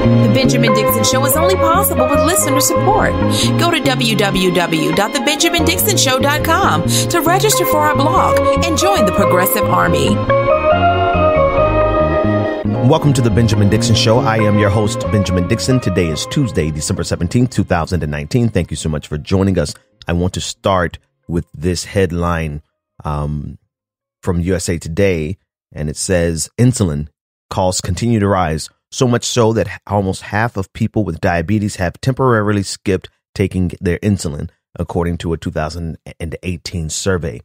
The Benjamin Dixon Show is only possible with listener support. Go to www.thebenjamindixonshow.com to register for our blog and join the Progressive Army. Welcome to the Benjamin Dixon Show. I am your host, Benjamin Dixon. Today is Tuesday, December 17th, 2019. Thank you so much for joining us. I want to start with this headline from USA Today, and it says, insulin costs continue to rise, so much so that almost half of people with diabetes have temporarily skipped taking their insulin, according to a 2018 survey.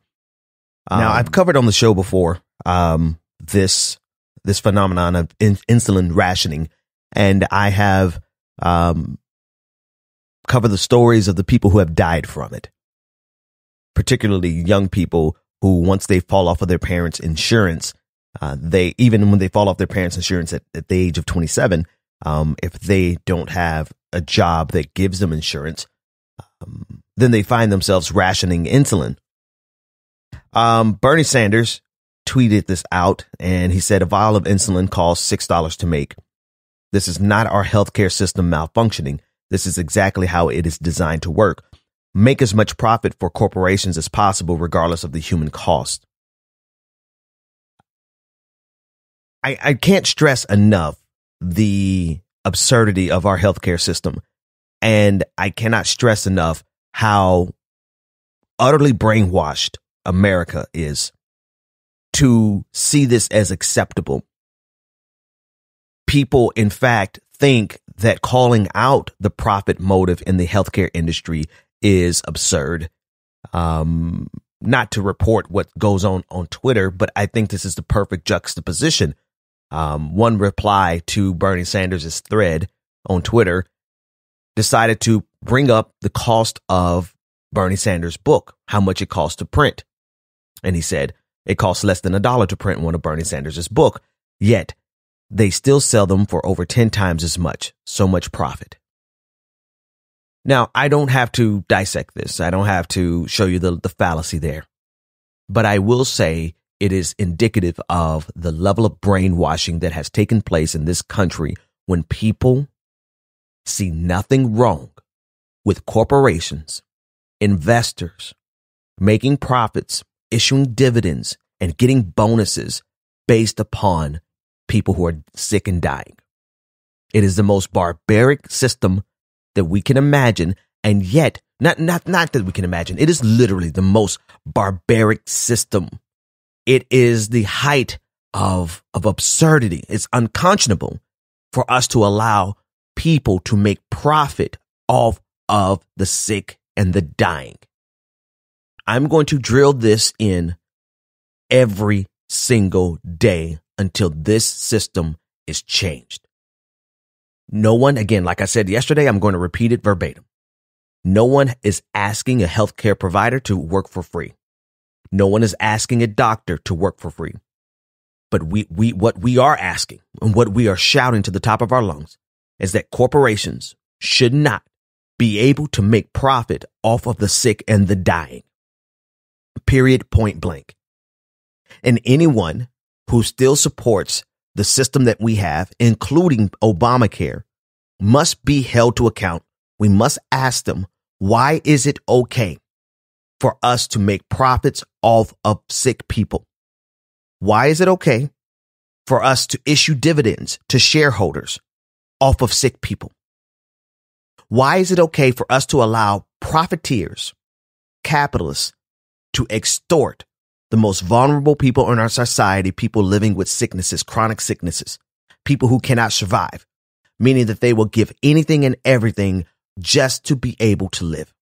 Now, I've covered on the show before this phenomenon of insulin rationing, and I have covered the stories of the people who have died from it, particularly young people who, once they fall off of their parents' insurance, even when they fall off their parents' insurance at the age of 27, if they don't have a job that gives them insurance, then they find themselves rationing insulin. Bernie Sanders tweeted this out, and he said a vial of insulin costs $6 to make. This is not our healthcare system malfunctioning. This is exactly how it is designed to work. Make as much profit for corporations as possible, regardless of the human cost. I can't stress enough the absurdity of our healthcare system, and I cannot stress enough how utterly brainwashed America is to see this as acceptable. People, in fact, think that calling out the profit motive in the healthcare industry is absurd. Not to report what goes on Twitter, but I think this is the perfect juxtaposition. One reply to Bernie Sanders' thread on Twitter decided to bring up the cost of Bernie Sanders' book, how much it costs to print. And he said it costs less than $1 to print one of Bernie Sanders' book, yet they still sell them for over 10 times as much. So much profit. Now, I don't have to dissect this. I don't have to show you the fallacy there. But I will say it is indicative of the level of brainwashing that has taken place in this country when people see nothing wrong with corporations, investors, making profits, issuing dividends, and getting bonuses based upon people who are sick and dying. It is the most barbaric system that we can imagine, and yet, not that we can imagine, it is literally the most barbaric system. It is the height of absurdity. It's unconscionable for us to allow people to make profit off of the sick and the dying. I'm going to drill this in every single day until this system is changed. No one, again, like I said yesterday, I'm going to repeat it verbatim. No one is asking a healthcare provider to work for free. No one is asking a doctor to work for free. But what we are asking and what we are shouting to the top of our lungs is that corporations should not be able to make profit off of the sick and the dying. Period, point blank. And anyone who still supports the system that we have, including Obamacare, must be held to account. We must ask them, why is it okay for us to make profits off of sick people? Why is it okay for us to issue dividends to shareholders off of sick people? Why is it okay for us to allow profiteers, capitalists, to extort the most vulnerable people in our society, people living with sicknesses, chronic sicknesses, people who cannot survive, meaning that they will give anything and everything just to be able to live?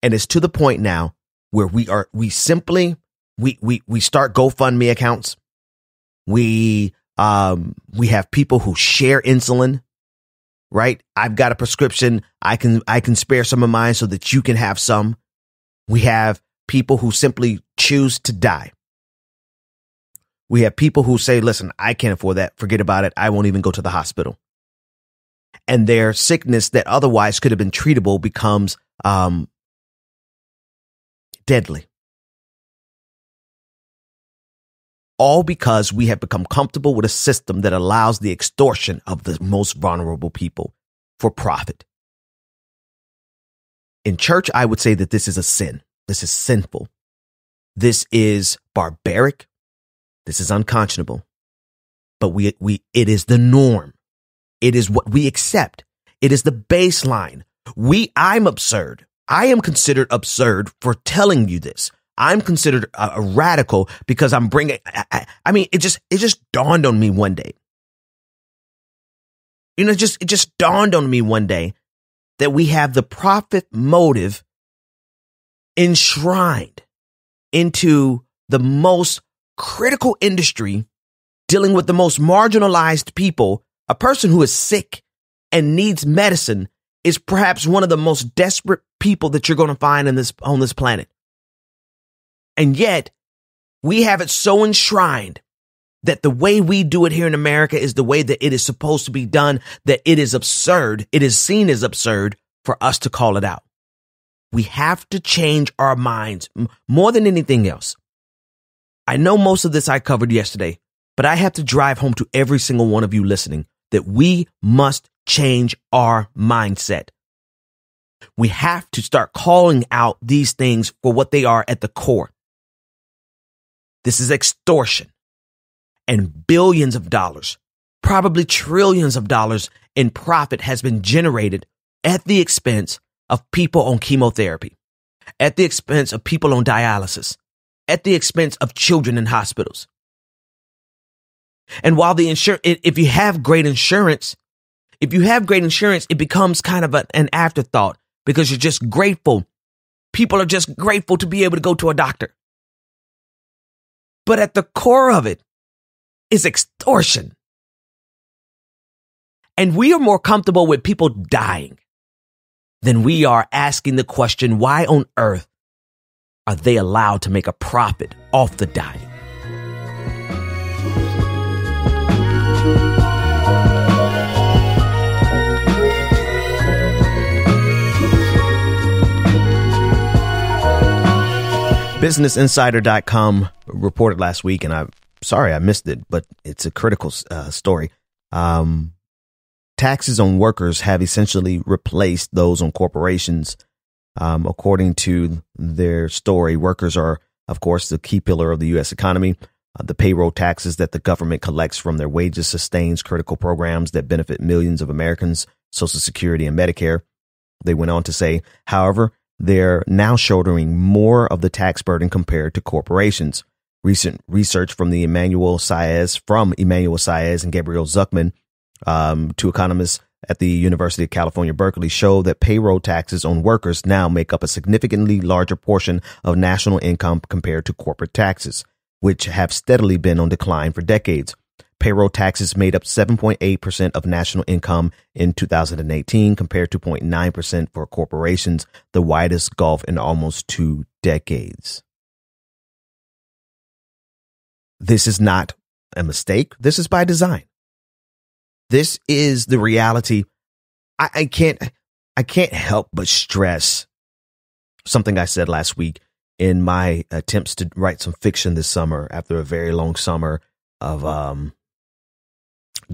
And it's to the point now where we start GoFundMe accounts. We have people who share insulin, right? I've got a prescription. I can spare some of mine so that you can have some. We have people who simply choose to die. We have people who say, listen, I can't afford that. Forget about it. I won't even go to the hospital. And their sickness that otherwise could have been treatable becomes deadly. all because we have become comfortable with a system that allows the extortion of the most vulnerable people for profit. In church, I would say that this is a sin. This is sinful. This is barbaric. This is unconscionable. But it is the norm. It is what we accept. It is the baseline. I'm absurd. I am considered absurd for telling you this. I'm considered a radical because I'm bringing, it just dawned on me one day. It just dawned on me one day that we have the profit motive enshrined into the most critical industry dealing with the most marginalized people. A person who is sick and needs medicine is perhaps one of the most desperate people that you're going to find on this planet. And yet we have it so enshrined that the way we do it here in America is the way that it is supposed to be done, that it is absurd. It is seen as absurd for us to call it out. We have to change our minds more than anything else. I know most of this I covered yesterday, but I have to drive home to every single one of you listening that we must change our mindset. We have to start calling out these things for what they are at the core. This is extortion, and billions of dollars, probably trillions of dollars in profit has been generated at the expense of people on chemotherapy, at the expense of people on dialysis, at the expense of children in hospitals. And while if you have great insurance, it becomes kind of an afterthought because you're just grateful. People are just grateful to be able to go to a doctor. But at the core of it is extortion. And we are more comfortable with people dying than we are asking the question, why on earth are they allowed to make a profit off the dying? BusinessInsider.com reported last week, and I'm sorry I missed it, but it's a critical story. Taxes on workers have essentially replaced those on corporations. According to their story, workers are, of course, the key pillar of the U.S. economy. The payroll taxes that the government collects from their wages sustains critical programs that benefit millions of Americans, Social Security and Medicare. They went on to say, however, they're now shouldering more of the tax burden compared to corporations. Recent research from Emmanuel Saez and Gabriel Zuckman, two economists at the University of California, Berkeley, show that payroll taxes on workers now make up a significantly larger portion of national income compared to corporate taxes, which have steadily been on decline for decades. Payroll taxes made up 7.8% of national income in 2018 compared to 0.9% for corporations, the widest gulf in almost 2 decades. This is not a mistake. This is by design. This is the reality. I can't help but stress something I said last week in my attempts to write some fiction this summer after a very long summer of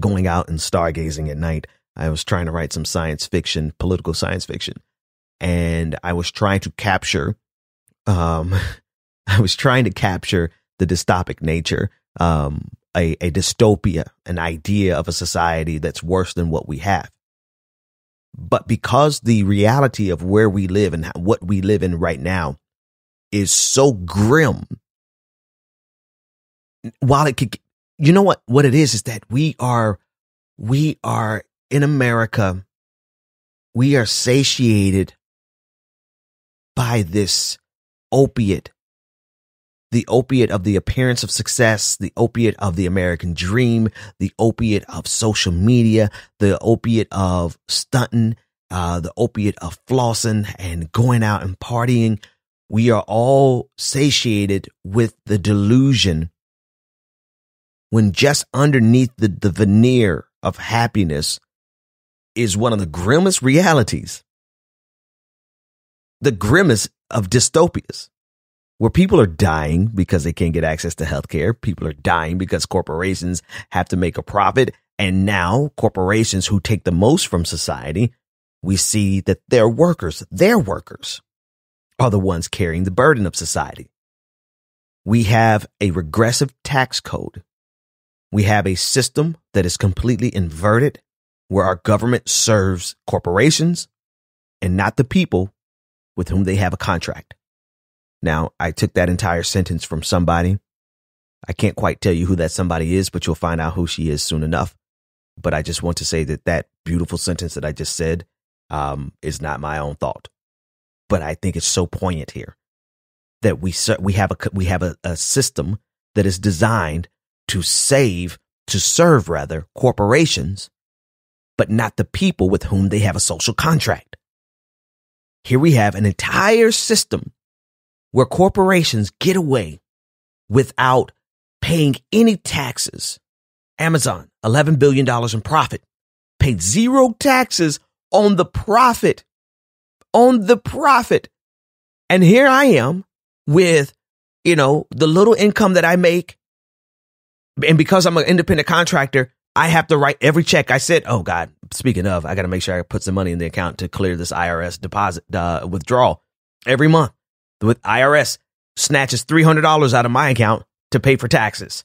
going out and stargazing at night. I was trying to write some science fiction, political science fiction, and I was trying to capture the dystopic nature, a dystopia, an idea of a society that's worse than what we have. But because the reality of where we live and what we live in right now is so grim, while it could, you know what it is that we are in America, we are satiated by this opiate, the opiate of the appearance of success, the opiate of the American dream, the opiate of social media, the opiate of stunting, the opiate of flossing and going out and partying. We are all satiated with the delusion when just underneath the veneer of happiness is one of the grimmest realities, the grimmest of dystopias, where people are dying because they can't get access to healthcare. People are dying because corporations have to make a profit. And now corporations who take the most from society, we see that their workers are the ones carrying the burden of society. We have a regressive tax code. We have a system that is completely inverted, where our government serves corporations and not the people with whom they have a contract. Now, I took that entire sentence from somebody. I can't quite tell you who that somebody is, but you'll find out who she is soon enough. But I just want to say that that beautiful sentence that I just said is not my own thought. But I think it's so poignant here that we have a system that is designed to serve corporations, but not the people with whom they have a social contract. Here we have an entire system where corporations get away without paying any taxes. Amazon, $11 billion in profit, paid zero taxes on the profit. And here I am with, the little income that I make. And because I'm an independent contractor, I have to write every check. I said, oh God, speaking of, I got to make sure I put some money in the account to clear this IRS deposit withdrawal every month. With IRS snatches $300 out of my account to pay for taxes.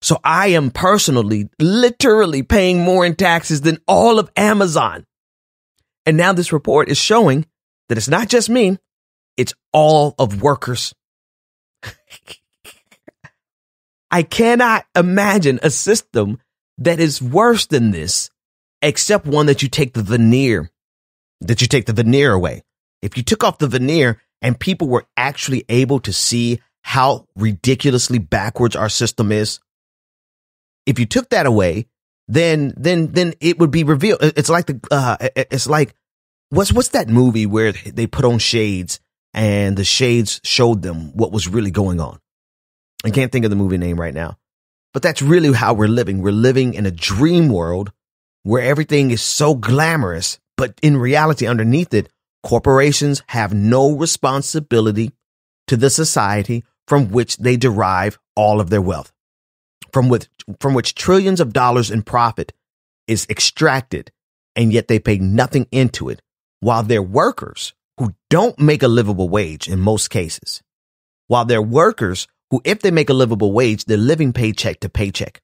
So I am personally, literally paying more in taxes than all of Amazon. And now this report is showing that it's not just me, it's all of workers. I cannot imagine a system that is worse than this, except one that you take the veneer away. If you took off the veneer and people were actually able to see how ridiculously backwards our system is, if you took that away, then it would be revealed. It's like what's that movie where they put on shades and the shades showed them what was really going on? I can't think of the movie name right now, but that's really how we're living. We're living in a dream world where everything is so glamorous, but in reality, underneath it, corporations have no responsibility to the society from which they derive all of their wealth, from which trillions of dollars in profit is extracted, and yet they pay nothing into it, while their workers who don't make a livable wage in most cases, while their workers who, if they make a livable wage, they're living paycheck to paycheck,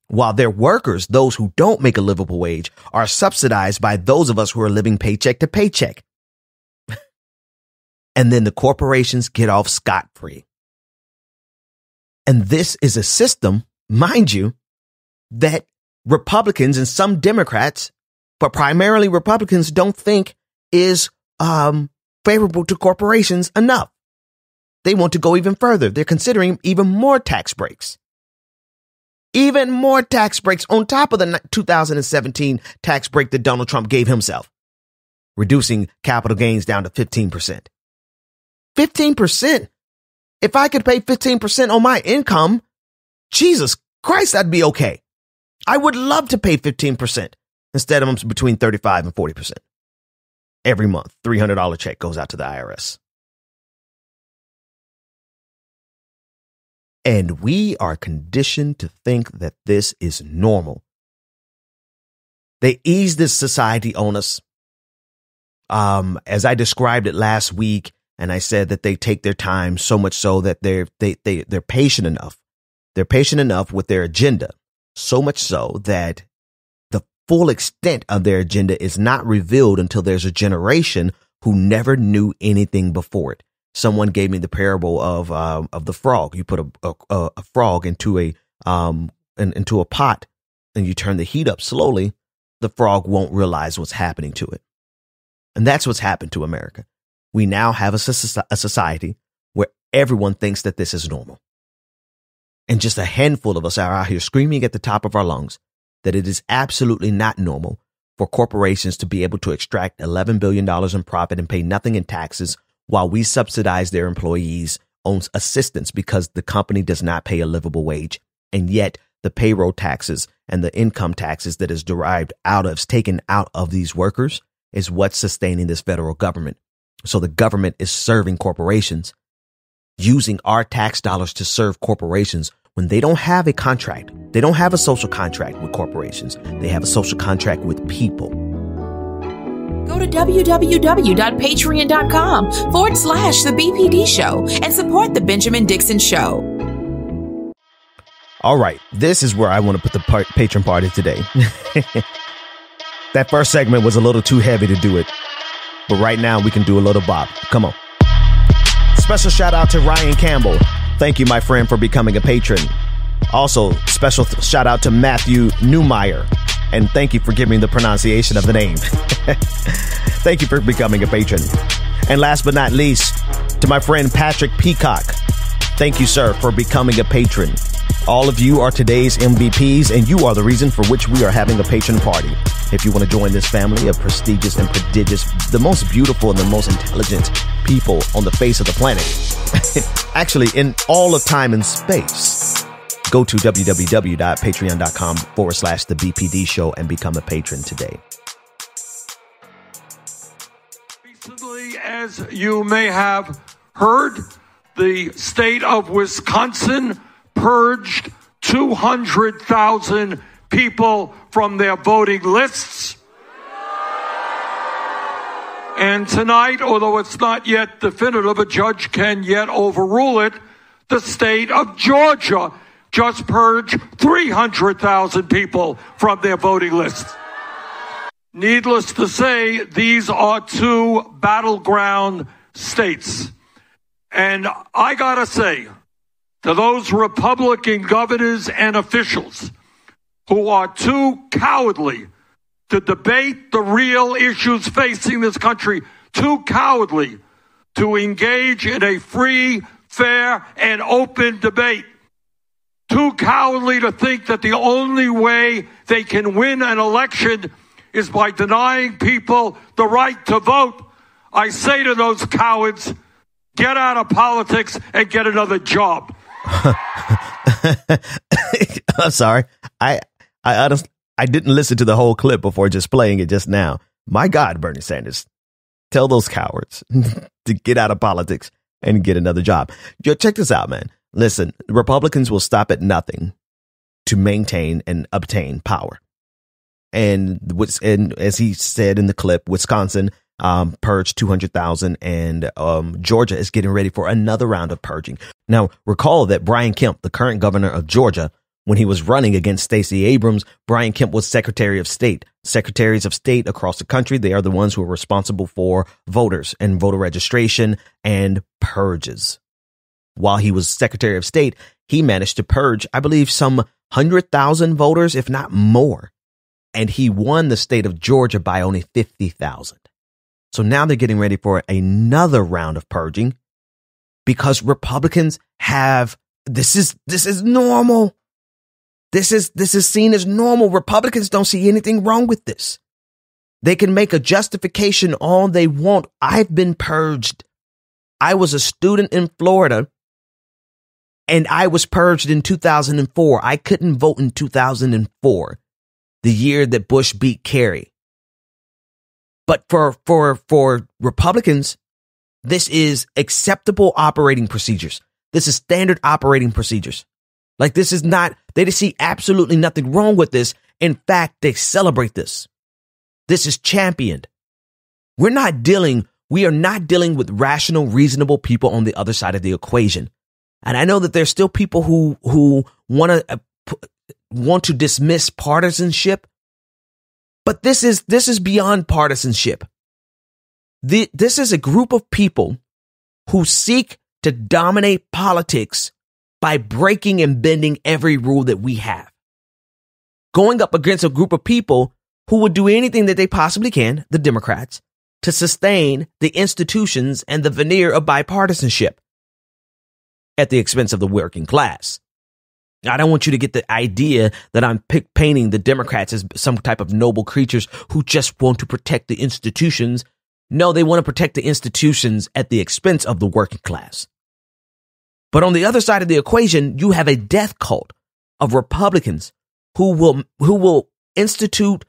while their workers, those who don't make a livable wage, are subsidized by those of us who are living paycheck to paycheck. And then the corporations get off scot-free. And this is a system, mind you, that Republicans and some Democrats, but primarily Republicans, don't think is favorable to corporations enough. They want to go even further. They're considering even more tax breaks. Even more tax breaks on top of the 2017 tax break that Donald Trump gave himself, reducing capital gains down to 15%. 15%. If I could pay 15% on my income, Jesus Christ, I'd be okay. I would love to pay 15% instead of between 35 and 40%. Every month, $300 check goes out to the IRS. And we are conditioned to think that this is normal. They ease this society on us. As I described it last week, and I said that they take their time so much so that they're patient enough. They're patient enough with their agenda, so much so that the full extent of their agenda is not revealed until there's a generation who never knew anything before it. Someone gave me the parable of the frog. You put a frog into a pot and you turn the heat up slowly. The frog won't realize what's happening to it. And that's what's happened to America. We now have a society where everyone thinks that this is normal. And just a handful of us are out here screaming at the top of our lungs that it is absolutely not normal for corporations to be able to extract $11 billion in profit and pay nothing in taxes while we subsidize their employees on assistance because the company does not pay a livable wage. And yet the payroll taxes and the income taxes that is taken out of these workers is what's sustaining this federal government. So the government is serving corporations. using our tax dollars to serve corporations when they don't have a contract. They don't have a social contract with corporations. They have a social contract with people. Go to www.patreon.com/The BPD Show and support The Benjamin Dixon Show. All right, this is where I want to put the patron party today. That first segment was a little too heavy to do it, but right now we can do a little bop. Come on. Special shout out to Ryan Campbell. Thank you, my friend, for becoming a patron. Also, special shout out to Matthew Newmeyer. And thank you for giving the pronunciation of the name. Thank you for becoming a patron. And last but not least, to my friend Patrick Peacock. Thank you, sir, for becoming a patron. All of you are today's MVPs, and you are the reason for which we are having a patron party. If you want to join this family of prestigious and prodigious, the most beautiful and the most intelligent people on the face of the planet, actually in all of time and space, go to www.patreon.com/The BPD Show and become a patron today. Recently, as you may have heard, the state of Wisconsin purged 200,000 people from their voting lists. And tonight, although it's not yet definitive, a judge can yet overrule it, the state of Georgia just purged 300,000 people from their voting lists. Needless to say, these are two battleground states. And I gotta say, to those Republican governors and officials who are too cowardly to debate the real issues facing this country, too cowardly to engage in a free, fair, and open debate, too cowardly to think that the only way they can win an election is by denying people the right to vote, I say to those cowards, get out of politics and get another job. I'm sorry. I didn't listen to the whole clip before just playing it just now. My God, Bernie Sanders, tell those cowards to get out of politics and get another job. Yo, check this out, man. Listen, Republicans will stop at nothing to maintain and obtain power. And as he said in the clip, Wisconsin purged 200,000 and Georgia is getting ready for another round of purging. Now, recall that Brian Kemp, the current governor of Georgia, when he was running against Stacey Abrams, Brian Kemp was Secretary of State. Secretaries of State across the country, they are the ones who are responsible for voters and voter registration and purges. While he was Secretary of State, he managed to purge, I believe, some 100,000 voters, if not more. And he won the state of Georgia by only 50,000. So now they're getting ready for another round of purging because Republicans have, this is normal. This is seen as normal. Republicans don't see anything wrong with this. They can make a justification all they want. I've been purged. I was a student in Florida and I was purged in 2004. I couldn't vote in 2004, the year that Bush beat Kerry. But for Republicans, this is acceptable operating procedures. This is standard operating procedures. Like, this is not, they just see absolutely nothing wrong with this. In fact, they celebrate this. This is championed. We are not dealing with rational, reasonable people on the other side of the equation. And I know that there's still people who want to dismiss partisanship. But this is beyond partisanship. This is a group of people who seek to dominate politics by breaking and bending every rule that we have. Going up against a group of people who would do anything that they possibly can, the Democrats, to sustain the institutions and the veneer of bipartisanship at the expense of the working class. I don't want you to get the idea that I'm painting the Democrats as some type of noble creatures who just want to protect the institutions. No, they want to protect the institutions at the expense of the working class. But on the other side of the equation, you have a death cult of Republicans who will institute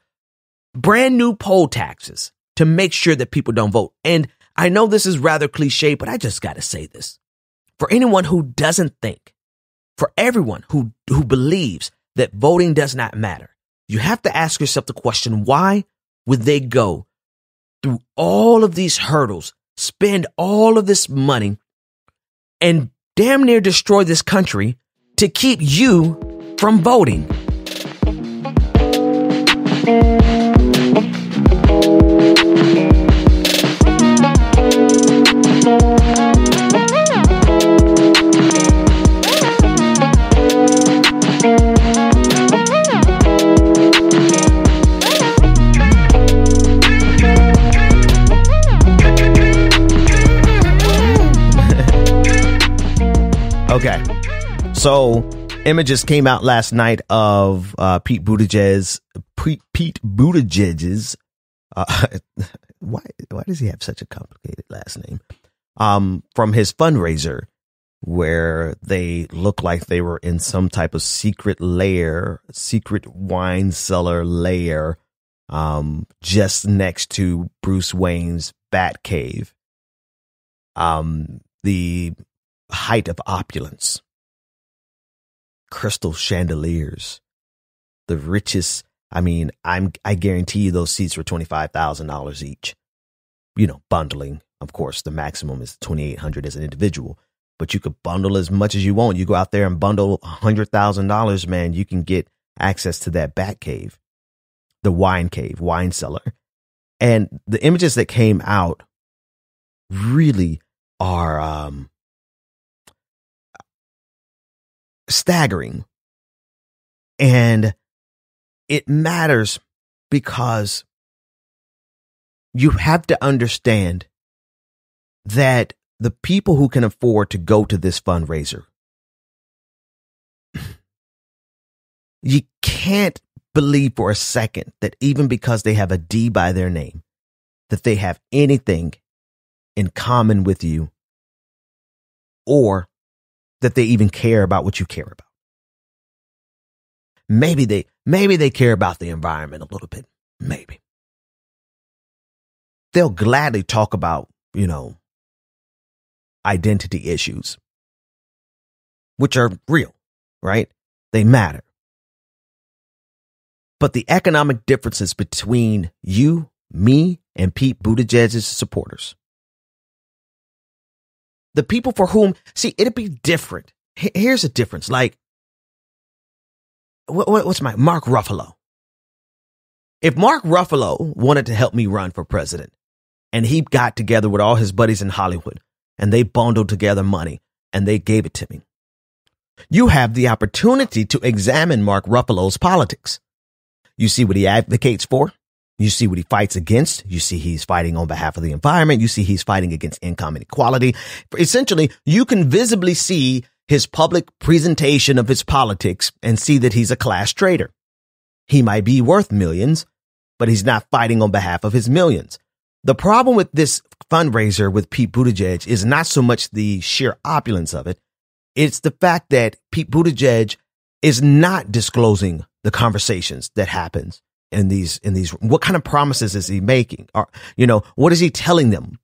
brand new poll taxes to make sure that people don't vote. And I know this is rather cliche, but I just got to say this. for anyone who doesn't think, for everyone who believes that voting does not matter, you have to ask yourself the question, why would they go through all of these hurdles, spend all of this money, and damn near destroy this country to keep you from voting? Okay, so images came out last night of Pete Buttigieg's. Why does he have such a complicated last name? From his fundraiser, where they look like they were in some type of secret lair, secret wine cellar lair, just next to Bruce Wayne's Bat Cave. The height of opulence, crystal chandeliers, the richest. I mean, I guarantee you those seats were $25,000 each. You know, bundling. Of course, the maximum is $2,800 as an individual, but you could bundle as much as you want. You go out there and bundle $100,000, man. You can get access to that Bat Cave, the wine cave, wine cellar, and the images that came out really are staggering. And it matters because you have to understand that the people who can afford to go to this fundraiser, you can't believe for a second that even because they have a D by their name, that they have anything in common with you, or that they even care about what you care about. Maybe they care about the environment a little bit. Maybe. They'll gladly talk about, identity issues, which are real, right? They matter. But the economic differences between you, me, and Pete Buttigieg's supporters, the people for whom, see, it'd be different. Here's the difference. Like, what's Mark Ruffalo? If Mark Ruffalo wanted to help me run for president and he got together with all his buddies in Hollywood and they bundled together money and they gave it to me, you have the opportunity to examine Mark Ruffalo's politics. You see what he advocates for. You see what he fights against. You see he's fighting on behalf of the environment. You see he's fighting against income inequality. Essentially, you can visibly see his public presentation of his politics and see that he's a class traitor. He might be worth millions, but he's not fighting on behalf of his millions. The problem with this fundraiser with Pete Buttigieg is not so much the sheer opulence of it. It's the fact that Pete Buttigieg is not disclosing the conversations that happens in these, what kind of promises is he making? Or, what is he telling them?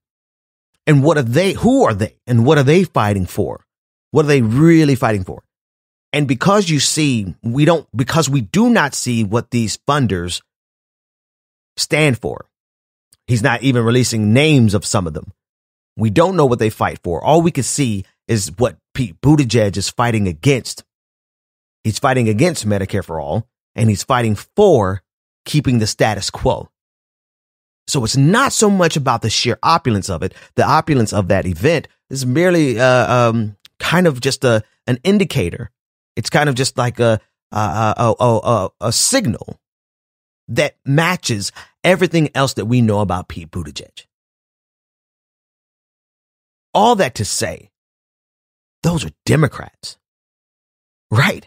And who are they? And what are they fighting for? What are they really fighting for? And because we do not see what these funders stand for. He's not even releasing names of some of them. We don't know what they fight for. All we can see is what Pete Buttigieg is fighting against. He's fighting against Medicare for all, and he's fighting for keeping the status quo. So it's not so much about the sheer opulence of it. The opulence of that event is merely kind of just an indicator. It's kind of just like a signal that matches everything else that we know about Pete Buttigieg. All that to say, those are Democrats, right?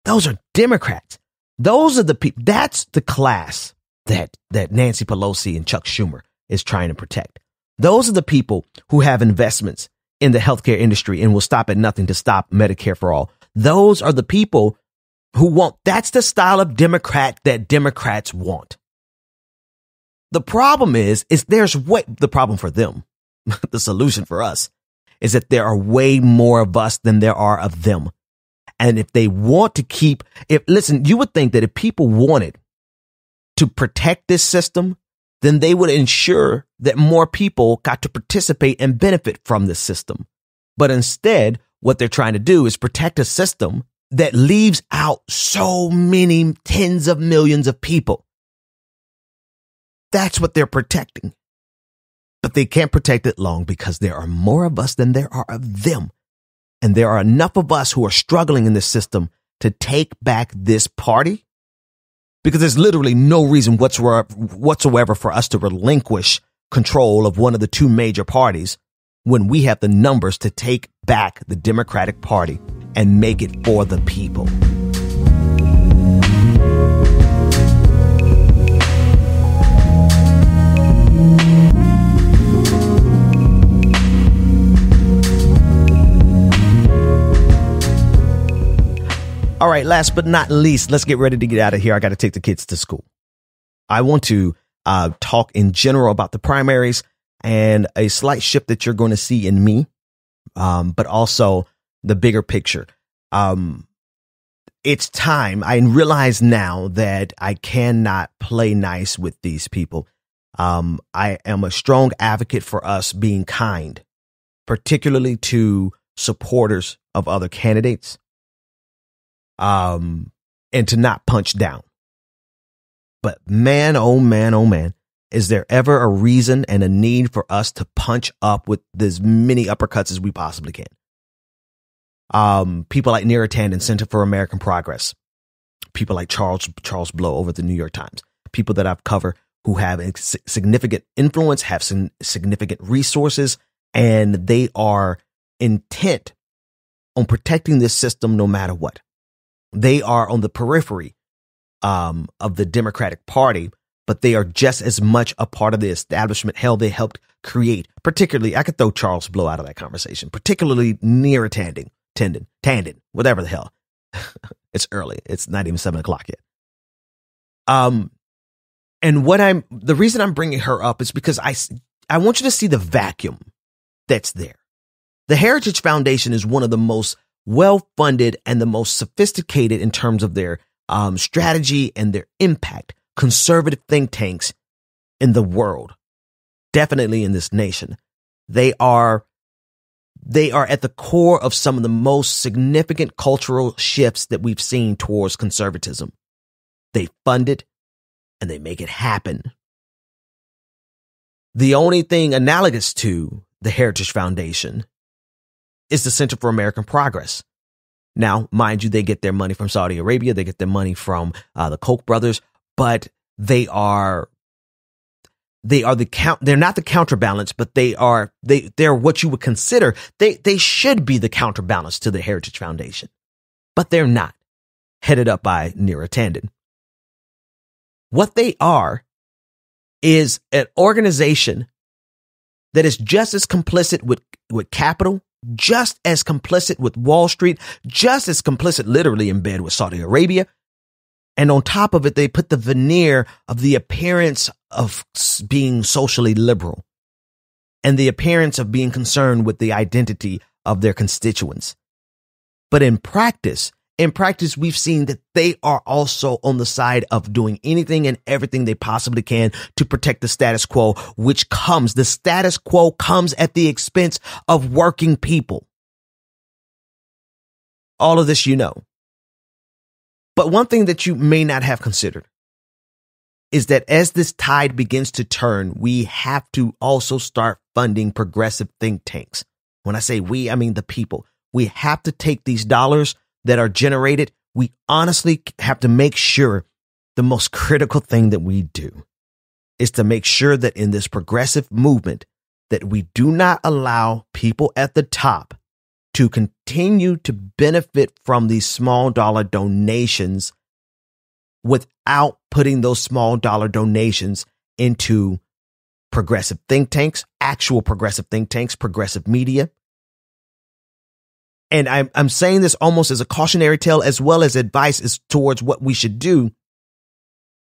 Those are Democrats. Those are the people. That's the class that Nancy Pelosi and Chuck Schumer is trying to protect. Those are the people who have investments in the healthcare industry and will stop at nothing to stop Medicare for all. Those are the people who want. That's the style of Democrat that Democrats want. The problem is the problem for them. The solution for us is that there are way more of us than there are of them. And if they want to listen, you would think that if people wanted to protect this system, then they would ensure that more people got to participate and benefit from this system. But instead, what they're trying to do is protect a system that leaves out so many tens of millions of people. That's what they're protecting. But they can't protect it long because there are more of us than there are of them. And there are enough of us who are struggling in this system to take back this party, because there's literally no reason whatsoever for us to relinquish control of one of the two major parties when we have the numbers to take back the Democratic Party and make it for the people. All right, last but not least, let's get ready to get out of here. I got to take the kids to school. I want to talk in general about the primaries and a slight shift that you're going to see in me, but also the bigger picture. It's time. I realize now that I cannot play nice with these people. I am a strong advocate for us being kind, particularly to supporters of other candidates. And to not punch down. But man, oh man, is there ever a reason and a need for us to punch up with as many uppercuts as we possibly can? People like Neera Tanden, Center for American Progress, people like Charles Blow over at the New York Times, people that I've covered who have significant influence, have some significant resources, and they are intent on protecting this system no matter what. They are on the periphery of the Democratic Party, but they are just as much a part of the establishment. Hell, they helped create, particularly, I could throw Charles Blow out of that conversation, particularly Neera Tanden, whatever the hell. It's early. It's not even 7:00 yet. And the reason I'm bringing her up is because I want you to see the vacuum that's there. The Heritage Foundation is one of the most well-funded and the most sophisticated in terms of their strategy and their impact conservative think tanks in the world, definitely in this nation. They are at the core of some of the most significant cultural shifts that we've seen towards conservatism. They fund it and they make it happen. The only thing analogous to the Heritage Foundation is the Center for American Progress. Now, mind you, they get their money from Saudi Arabia. They get their money from the Koch brothers, but they're not the counterbalance, but they're what you would consider. They should be the counterbalance to the Heritage Foundation, but they're not, headed up by Neera Tanden. What they are is an organization that is just as complicit with capital, just as complicit with Wall Street, just as complicit literally in bed with Saudi Arabia. And on top of it, they put the veneer of the appearance of being socially liberal and the appearance of being concerned with the identity of their constituents. But in practice, we've seen that they are also on the side of doing anything and everything they possibly can to protect the status quo, the status quo comes at the expense of working people. All of this, you know. But one thing that you may not have considered is that as this tide begins to turn, we have to also start funding progressive think tanks. When I say we, I mean the people. We have to take these dollars that are generated. We honestly have to make sure the most critical thing that we do is to make sure that in this progressive movement that we do not allow people at the top to continue to benefit from these small dollar donations without putting those small dollar donations into progressive think tanks, actual progressive think tanks, progressive media. And I'm saying this almost as a cautionary tale as well as advice as towards what we should do.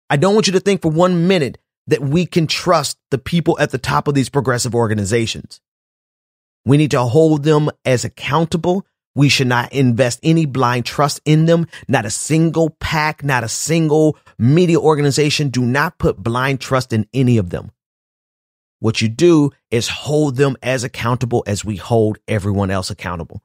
I don't want you to think for 1 minute that we can trust the people at the top of these progressive organizations. We need to hold them as accountable. We should not invest any blind trust in them. Not a single PAC, not a single media organization. Do not put blind trust in any of them. What you do is hold them as accountable as we hold everyone else accountable.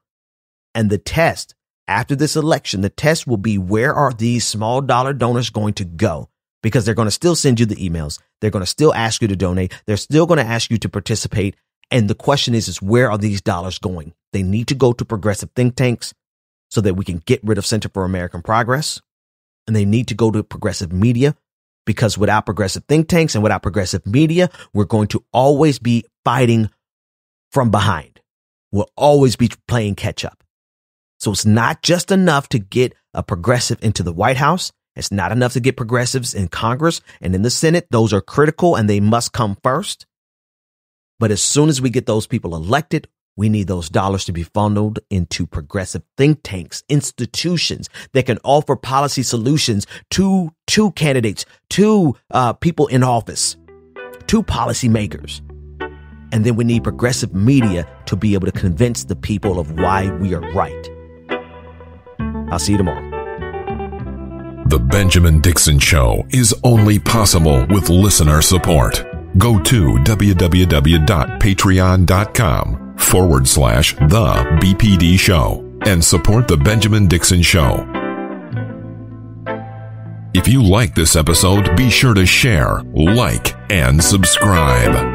And the test after this election, the test will be, where are these small dollar donors going to go? Because they're going to still send you the emails. They're going to still ask you to donate. They're still going to ask you to participate. And the question is where are these dollars going? They need to go to progressive think tanks so that we can get rid of Center for American Progress. And they need to go to progressive media, because without progressive think tanks and without progressive media, we're going to always be fighting from behind. We'll always be playing catch up. So it's not just enough to get a progressive into the White House. It's not enough to get progressives in Congress and in the Senate. Those are critical and they must come first. But as soon as we get those people elected, we need those dollars to be funneled into progressive think tanks, institutions that can offer policy solutions to candidates, to people in office, to policymakers. And then we need progressive media to be able to convince the people of why we are right. I'll see you tomorrow. The Benjamin Dixon Show is only possible with listener support. Go to www.patreon.com/The BPD Show and support The Benjamin Dixon Show. If you like this episode, be sure to share, like, and subscribe.